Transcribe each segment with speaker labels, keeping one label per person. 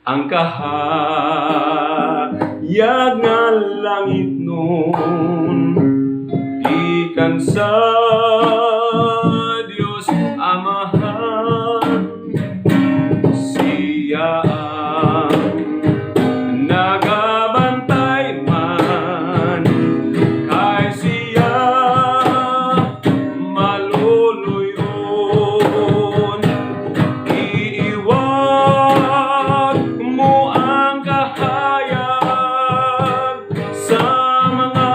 Speaker 1: ang kahayag nga langit nun, ikan sa Diyos Amahan. Siya ang nagabantay man, kay siya maluluyon. Iiwag mo ang kahayag sa mga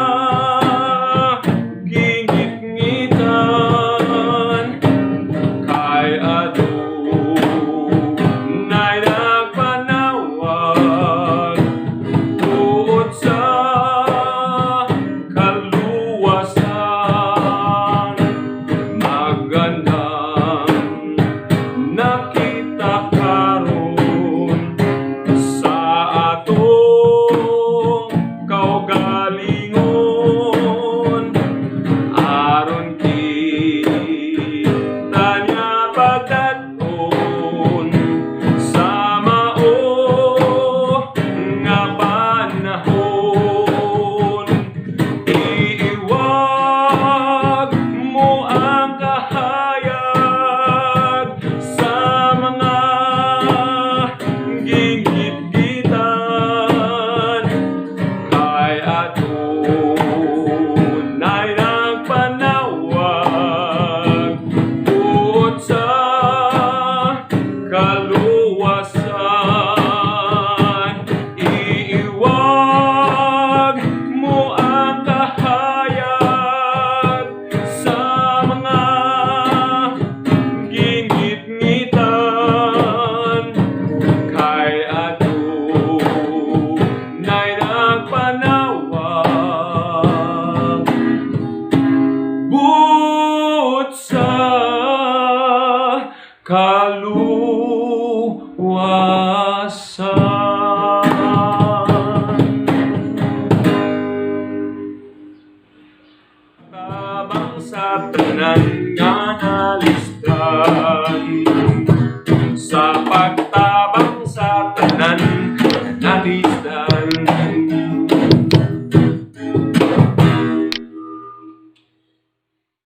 Speaker 1: gingit-ngitan, kay adunay nagpanawag tuod sa kaluwasan. Magandang nakita karon sa atong kaugalingon, aron kita niya pagdaton sa mao nga panahon. Iiwag mo ang kahayag sa mga gingit-gitan, kay adunay nagpanawag tuod sa kaluwasan. Iiwag mo ang kahayag sa mga gingit-ngitan, kay adunay nagpanawag buot sa kaluwasan. Tabang sa tanan nga nalisdan,